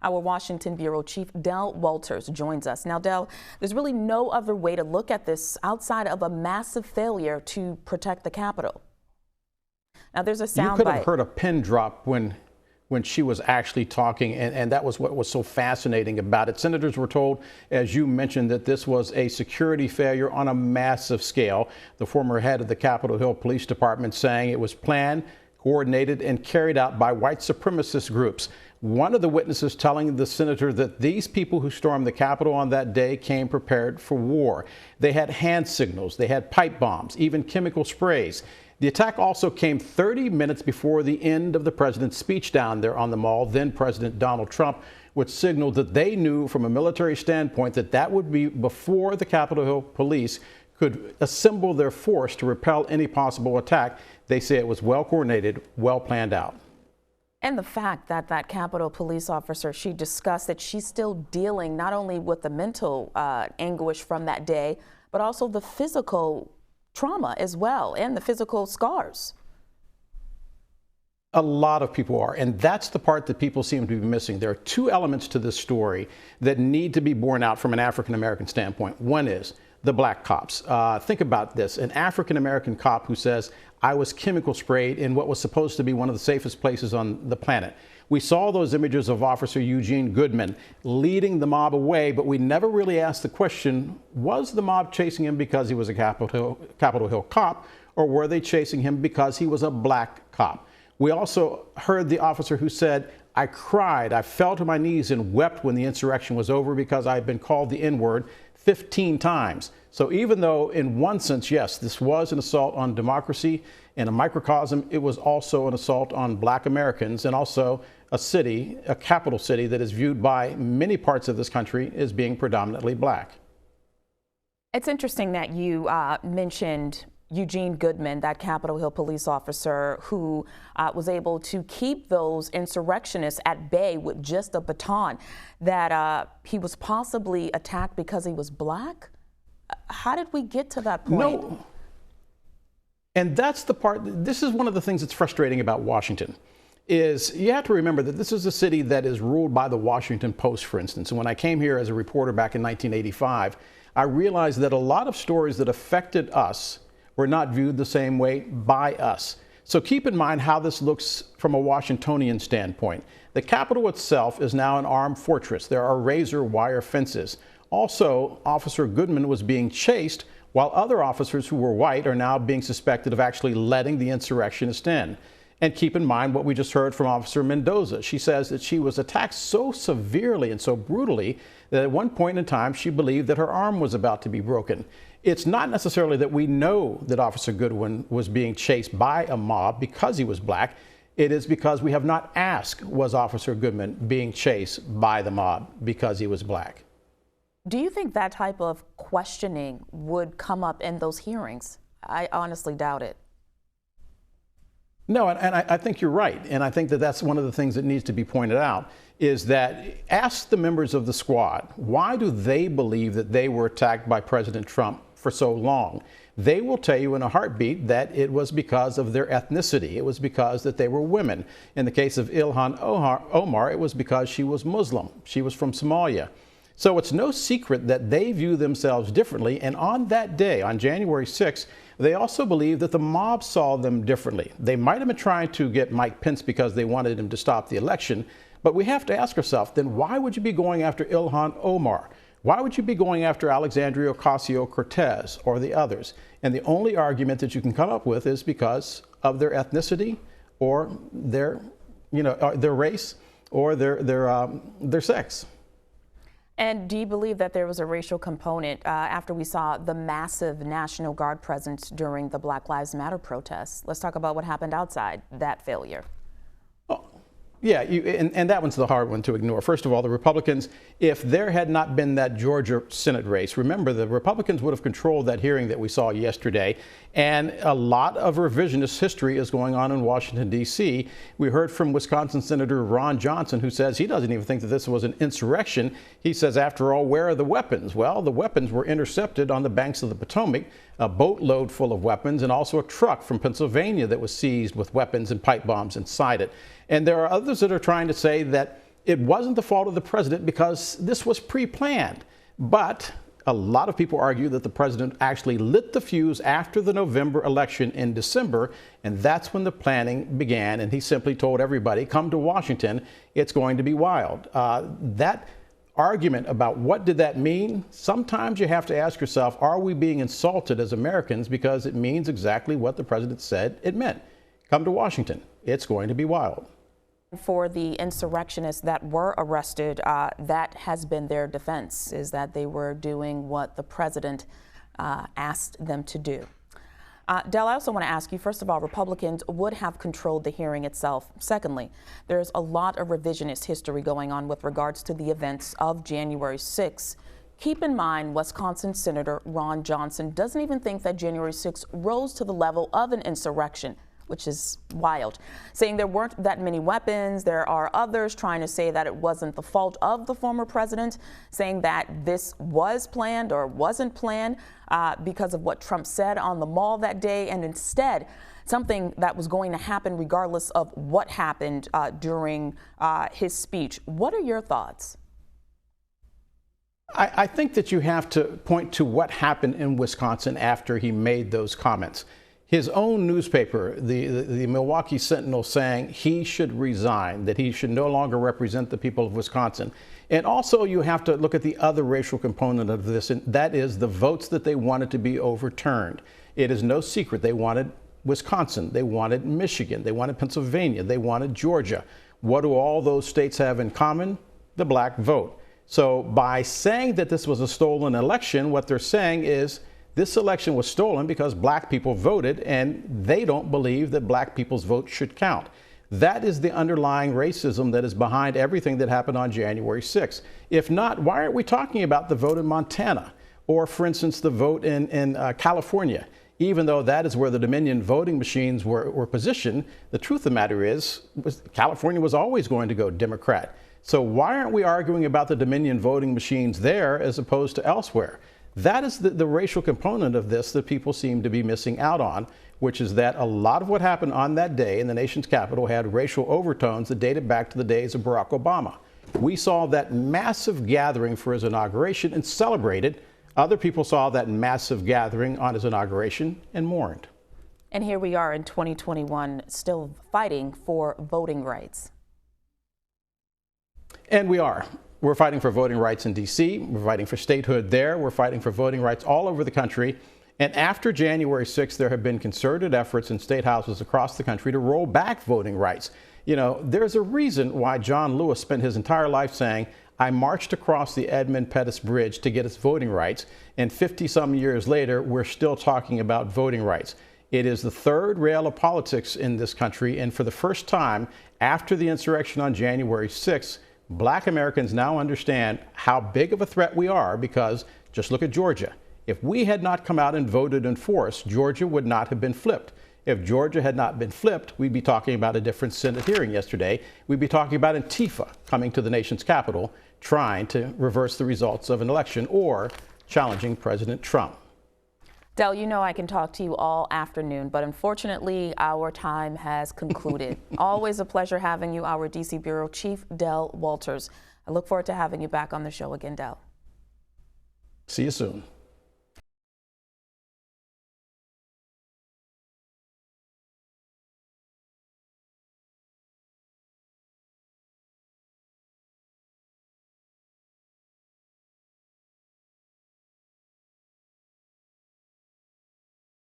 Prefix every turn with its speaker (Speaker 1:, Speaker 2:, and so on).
Speaker 1: Our Washington Bureau Chief Del Walters joins us. Now, Del, there's really no other way to look at this outside of a massive failure to protect the Capitol. Now, there's a soundbite.
Speaker 2: You could have heard a pin drop when she was actually talking, and that was what was so fascinating about it. Senators were told, as you mentioned, that this was a security failure on a massive scale. The former head of the Capitol Hill Police Department saying it was planned, coordinated, and carried out by white supremacist groups. One of the witnesses telling the senator that these people who stormed the Capitol on that day came prepared for war. They had hand signals, they had pipe bombs, even chemical sprays. The attack also came 30 minutes before the end of the president's speech down there on the Mall. Then President Donald Trump would signal that they knew from a military standpoint that that would be before the Capitol Hill police could assemble their force to repel any possible attack. They say it was well coordinated, well planned out.
Speaker 1: And the fact that that Capitol police officer, she discussed that she's still dealing not only with the mental anguish from that day, but also the physical trauma as well, and the physical scars.
Speaker 2: A lot of people are, and that's the part that people seem to be missing. There are two elements to this story that need to be borne out from an African-American standpoint. One is the black cops. Think about this, an African-American cop who says, I was chemical sprayed in what was supposed to be one of the safest places on the planet. We saw those images of Officer Eugene Goodman leading the mob away, but we never really asked the question, was the mob chasing him because he was a Capitol Hill cop, or were they chasing him because he was a black cop? We also heard the officer who said, I cried, I fell to my knees and wept when the insurrection was over because I had been called the N-word 15 times. So even though in one sense, yes, this was an assault on democracy, in a microcosm, it was also an assault on black Americans, and also a city, a capital city that is viewed by many parts of this country as being predominantly black.
Speaker 1: It's interesting that you mentioned Eugene Goodman, that Capitol Hill police officer who was able to keep those insurrectionists at bay with just a baton, that he was possibly attacked because he was black. How did we get to that point?
Speaker 2: No. And that's the part, this is one of the things that's frustrating about Washington, is you have to remember that this is a city that is ruled by the Washington Post, for instance. And when I came here as a reporter back in 1985, I realized that a lot of stories that affected us were not viewed the same way by us. So keep in mind how this looks from a Washingtonian standpoint. The Capitol itself is now an armed fortress. There are razor wire fences. Also, Officer Goodman was being chased while other officers who were white are now being suspected of actually letting the insurrectionists in. And keep in mind what we just heard from Officer Mendoza. She says that she was attacked so severely and so brutally that at one point in time she believed that her arm was about to be broken. It's not necessarily that we know that Officer Goodwin was being chased by a mob because he was black. It is because we have not asked, was Officer Goodman being chased by the mob because he was black?
Speaker 1: Do you think that type of questioning would come up in those hearings? I honestly doubt it.
Speaker 2: No, and I think you're right. And I think that that's one of the things that needs to be pointed out, is that ask the members of the squad, why do they believe that they were attacked by President Trump for so long? They will tell you in a heartbeat that it was because of their ethnicity. It was because that they were women. In the case of Ilhan Omar, it was because she was Muslim. She was from Somalia. So it's no secret that they view themselves differently. And on that day, on January 6th, they also believe that the mob saw them differently. They might have been trying to get Mike Pence because they wanted him to stop the election. But we have to ask ourselves, then why would you be going after Ilhan Omar? Why would you be going after Alexandria Ocasio-Cortez or the others? And the only argument that you can come up with is because of their ethnicity or their race or their sex.
Speaker 1: And do you believe that there was a racial component after we saw the massive National Guard presence during the Black Lives Matter protests? Let's talk about what happened outside that failure.
Speaker 2: Yeah, and that one's the hard one to ignore. First of all, the Republicans, if there had not been that Georgia Senate race, remember the Republicans would have controlled that hearing that we saw yesterday. And a lot of revisionist history is going on in Washington, D.C. We heard from Wisconsin Senator Ron Johnson, who says he doesn't even think that this was an insurrection. He says, after all, where are the weapons? Well, the weapons were intercepted on the banks of the Potomac, a boatload full of weapons, and also a truck from Pennsylvania that was seized with weapons and pipe bombs inside it. And there are others that are trying to say that it wasn't the fault of the president because this was pre-planned. But a lot of people argue that the president actually lit the fuse after the November election in December, and that's when the planning began. And he simply told everybody, come to Washington, it's going to be wild. That argument about what did that mean, sometimes you have to ask yourself, are we being insulted as Americans because it means exactly what the president said it meant? Come to Washington, it's going to be wild.
Speaker 1: For the insurrectionists that were arrested, that has been their defense, is that they were doing what the president asked them to do. Del, I also want to ask you, first of all, Republicans would have controlled the hearing itself. Secondly, there's a lot of revisionist history going on with regards to the events of January 6th. Keep in mind, Wisconsin Senator Ron Johnson doesn't even think that January 6th rose to the level of an insurrection, which is wild, saying there weren't that many weapons. There are others trying to say that it wasn't the fault of the former president, saying that this was planned or wasn't planned because of what Trump said on the Mall that day, and instead something that was going to happen regardless of what happened during his speech. What are your thoughts?
Speaker 2: I think that you have to point to what happened in Wisconsin after he made those comments. His own newspaper, the Milwaukee Sentinel, saying he should resign, that he should no longer represent the people of Wisconsin. And also you have to look at the other racial component of this, and that is the votes that they wanted to be overturned. It is no secret they wanted Wisconsin, they wanted Michigan, they wanted Pennsylvania, they wanted Georgia. What do all those states have in common? The black vote. So by saying that this was a stolen election, what they're saying is this election was stolen because black people voted, and they don't believe that black people's vote should count. That is the underlying racism that is behind everything that happened on January 6th. If not, why aren't we talking about the vote in Montana or, for instance, the vote in California? Even though that is where the Dominion voting machines were positioned, the truth of the matter is California was always going to go Democrat. So why aren't we arguing about the Dominion voting machines there as opposed to elsewhere? That is the racial component of this that people seem to be missing out on, which is that a lot of what happened on that day in the nation's capital had racial overtones that dated back to the days of Barack Obama. We saw that massive gathering for his inauguration and celebrated. Other people saw that massive gathering on his inauguration and mourned.
Speaker 1: And here we are in 2021, still fighting for voting rights.
Speaker 2: And we are. We're fighting for voting rights in D.C. We're fighting for statehood there. We're fighting for voting rights all over the country. And after January 6th, there have been concerted efforts in state houses across the country to roll back voting rights. You know, there's a reason why John Lewis spent his entire life saying, I marched across the Edmund Pettus Bridge to get us voting rights. And 50-some years later, we're still talking about voting rights. It is the third rail of politics in this country. And for the first time after the insurrection on January 6th, Black Americans now understand how big of a threat we are, because just look at Georgia. If we had not come out and voted in force, Georgia would not have been flipped. If Georgia had not been flipped, we'd be talking about a different Senate hearing yesterday. We'd be talking about Antifa coming to the nation's capital, trying to reverse the results of an election or challenging President Trump.
Speaker 1: Del, you know I can talk to you all afternoon, but unfortunately our time has concluded. Always a pleasure having you, our DC Bureau Chief, Del Walters. I look forward to having you back on the show again, Del.
Speaker 2: See you soon.